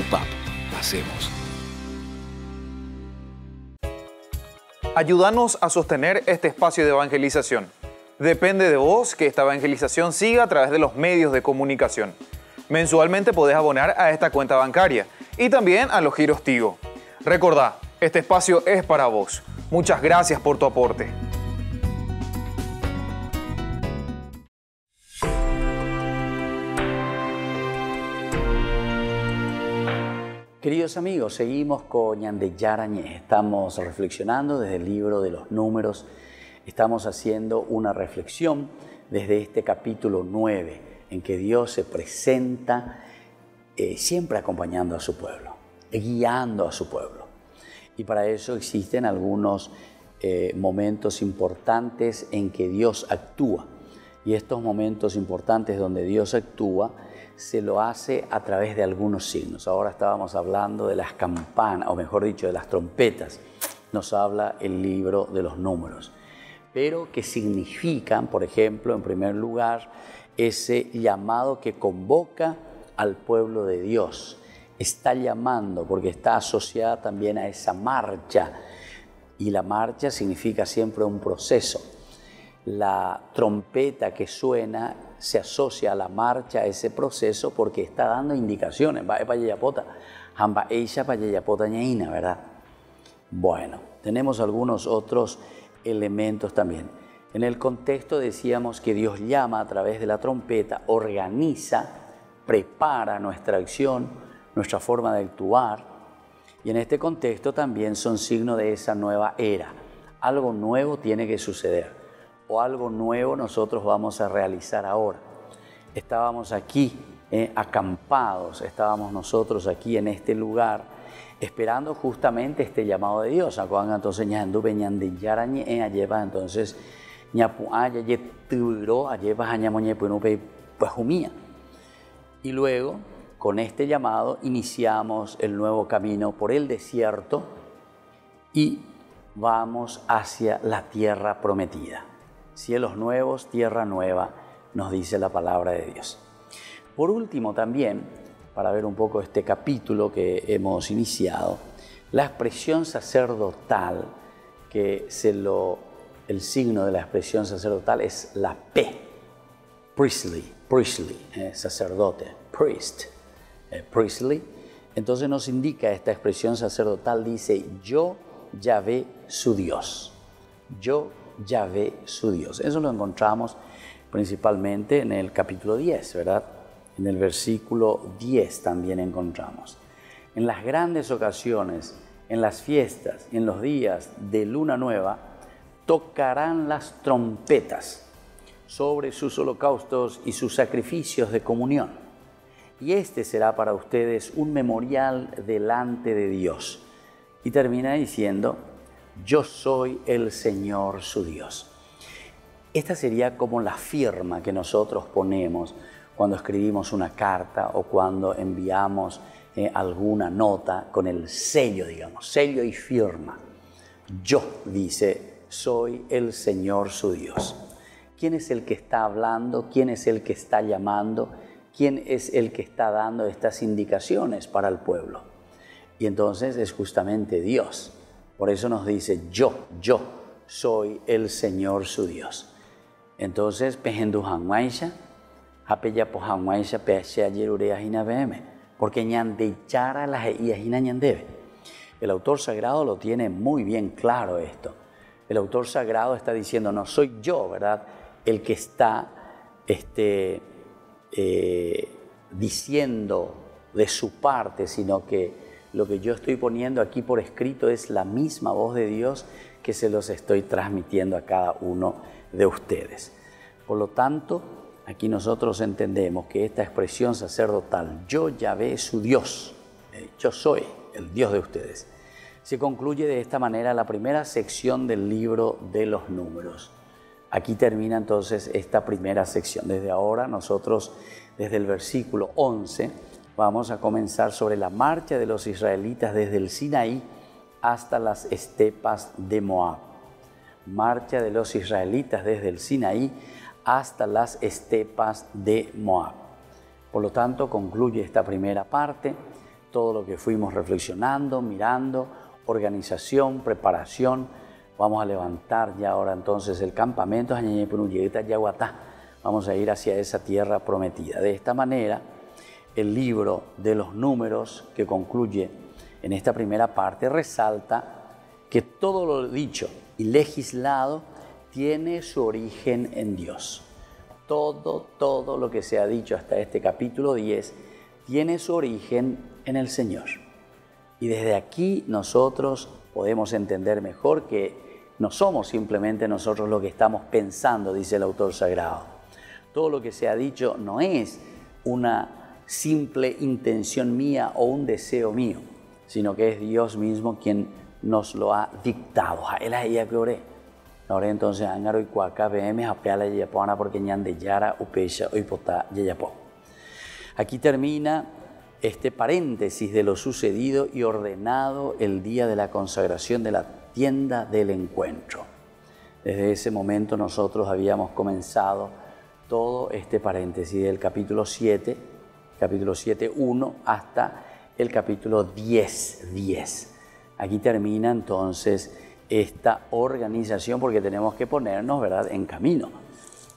UPAP. Hacemos. Ayúdanos a sostener este espacio de evangelización. Depende de vos que esta evangelización siga a través de los medios de comunicación. Mensualmente podés abonar a esta cuenta bancaria y también a los giros Tigo. Recordá, este espacio es para vos. Muchas gracias por tu aporte. Queridos amigos, seguimos con Ñandeyara Ñe. Estamos reflexionando desde el libro de los números. Estamos haciendo una reflexión desde este capítulo 9, en que Dios se presenta siempre acompañando a su pueblo, guiando a su pueblo. Y para eso existen algunos momentos importantes en que Dios actúa. Y estos momentos importantes donde Dios actúa se lo hace a través de algunos signos. Ahora estábamos hablando de las campanas, o mejor dicho, de las trompetas. Nos habla el libro de los números. Pero que significan, por ejemplo, en primer lugar, ese llamado que convoca al pueblo de Dios. Está llamando porque está asociada también a esa marcha. Y la marcha significa siempre un proceso. La trompeta que suena se asocia a la marcha, a ese proceso, porque está dando indicaciones. Va para Yayapota, hamba eisha para Yayapota ñaina, ¿verdad? Bueno, tenemos algunos otros elementos también. En el contexto decíamos que Dios llama a través de la trompeta, organiza, prepara nuestra acción, nuestra forma de actuar. Y en este contexto también son signos de esa nueva era. Algo nuevo tiene que suceder. O algo nuevo nosotros vamos a realizar ahora. Estábamos aquí acampados, estábamos nosotros aquí en este lugar esperando justamente este llamado de Dios. Entonces y luego con este llamado iniciamos el nuevo camino por el desierto y vamos hacia la tierra prometida. Cielos nuevos, tierra nueva, nos dice la palabra de Dios. Por último también, para ver un poco este capítulo que hemos iniciado, la expresión sacerdotal, que el signo de la expresión sacerdotal es la P, priestly, sacerdote, priest, priestly. Entonces nos indica esta expresión sacerdotal, dice, yo Yahvé su Dios, yo Yahvé su Dios. Eso lo encontramos principalmente en el capítulo 10, ¿verdad? En el versículo 10 también encontramos. En las grandes ocasiones, en las fiestas, en los días de luna nueva, tocarán las trompetas sobre sus holocaustos y sus sacrificios de comunión. Y este será para ustedes un memorial delante de Dios. Y termina diciendo, yo soy el Señor su Dios. Esta sería como la firma que nosotros ponemos cuando escribimos una carta o cuando enviamos alguna nota con el sello, digamos, sello y firma. Yo, dice, soy el Señor su Dios. ¿Quién es el que está hablando? ¿Quién es el que está llamando? ¿Quién es el que está dando estas indicaciones para el pueblo? Y entonces es justamente Dios. Por eso nos dice, yo soy el Señor su Dios. Entonces, porque el autor sagrado lo tiene muy bien claro esto. El autor sagrado está diciendo, no soy yo, ¿verdad?, el que está diciendo de su parte, sino que lo que yo estoy poniendo aquí por escrito es la misma voz de Dios que se los estoy transmitiendo a cada uno de ustedes. Por lo tanto, aquí nosotros entendemos que esta expresión sacerdotal, yo Yahvé su Dios, yo soy el Dios de ustedes, se concluye de esta manera la primera sección del libro de los números. Aquí termina entonces esta primera sección. Desde ahora nosotros, desde el versículo 11, vamos a comenzar sobre la marcha de los israelitas desde el Sinaí hasta las estepas de Moab. Marcha de los israelitas desde el Sinaí hasta las estepas de Moab. Por lo tanto, concluye esta primera parte, todo lo que fuimos reflexionando, mirando, organización, preparación. Vamos a levantar ya ahora entonces el campamento, vamos a ir hacia esa tierra prometida. De esta manera, el libro de los números que concluye en esta primera parte resalta que todo lo dicho y legislado tiene su origen en Dios. Todo lo que se ha dicho hasta este capítulo 10 tiene su origen en el Señor. Y desde aquí nosotros podemos entender mejor que no somos simplemente nosotros lo que estamos pensando, dice el autor sagrado. Todo lo que se ha dicho no es una simple intención mía o un deseo mío, sino que es Dios mismo quien nos lo ha dictado. Él es ella que oré. Ahora entonces, Ángaro y Cuaca, BM, Apeala y Yapona, porque ñan de Yara, Upesha, Oipotá, Yayapó. Aquí termina este paréntesis de lo sucedido y ordenado el día de la consagración de la tienda del encuentro. Desde ese momento nosotros habíamos comenzado todo este paréntesis del capítulo 7, 1 hasta el capítulo 10. Aquí termina entonces esta organización porque tenemos que ponernos, ¿verdad?, en camino.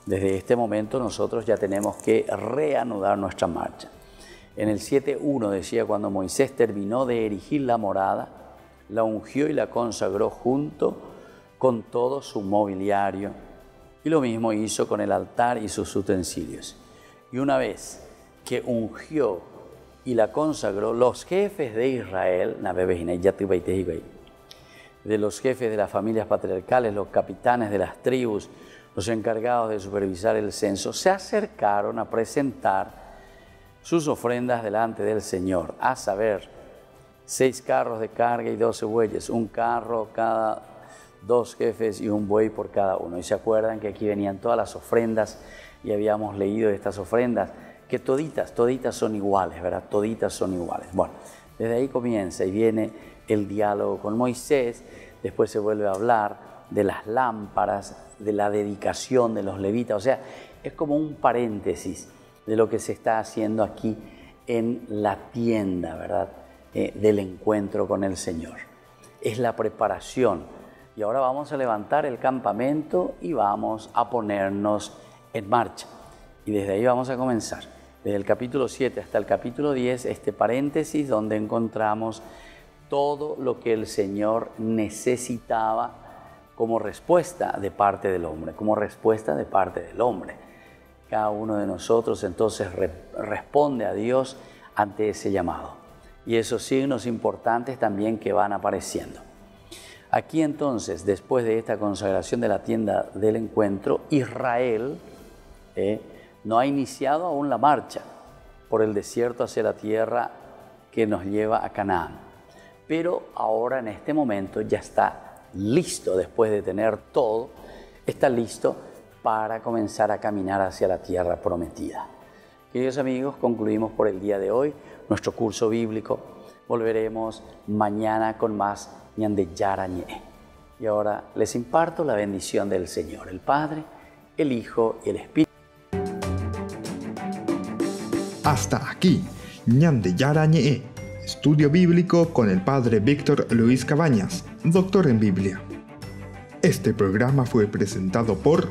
Desde este momento nosotros ya tenemos que reanudar nuestra marcha. En el 7.1 decía, cuando Moisés terminó de erigir la morada, la ungió y la consagró junto con todo su mobiliario. Y lo mismo hizo con el altar y sus utensilios. Y una vez que ungió y la consagró, los jefes de Israel, de los jefes de las familias patriarcales, los capitanes de las tribus, los encargados de supervisar el censo, se acercaron a presentar sus ofrendas delante del Señor, a saber, 6 carros de carga y 12 bueyes, un carro cada 2 jefes y un buey por cada uno. Y se acuerdan que aquí venían todas las ofrendas y habíamos leído estas ofrendas que toditas son iguales, ¿verdad? Toditas son iguales. Bueno, desde ahí comienza y viene el diálogo con Moisés, después se vuelve a hablar de las lámparas, de la dedicación de los levitas, o sea, es como un paréntesis de lo que se está haciendo aquí en la tienda, ¿verdad? Del encuentro con el Señor. Es la preparación. Y ahora vamos a levantar el campamento y vamos a ponernos en marcha. Y desde ahí vamos a comenzar. Desde el capítulo 7 hasta el capítulo 10, este paréntesis donde encontramos todo lo que el Señor necesitaba como respuesta de parte del hombre, Cada uno de nosotros entonces responde a Dios ante ese llamado. Y esos signos importantes también que van apareciendo. Aquí entonces, después de esta consagración de la tienda del encuentro, Israel no ha iniciado aún la marcha por el desierto hacia la tierra que nos lleva a Canaán. Pero ahora en este momento ya está listo, después de tener todo, está listo para comenzar a caminar hacia la tierra prometida. Queridos amigos, concluimos por el día de hoy nuestro curso bíblico. Volveremos mañana con más Ñande Yara Ñe. Y ahora les imparto la bendición del Señor, el Padre, el Hijo y el Espíritu. Hasta aquí, Ñande Yara Ñe, estudio bíblico con el Padre Víctor Luis Cabañas, doctor en Biblia. Este programa fue presentado por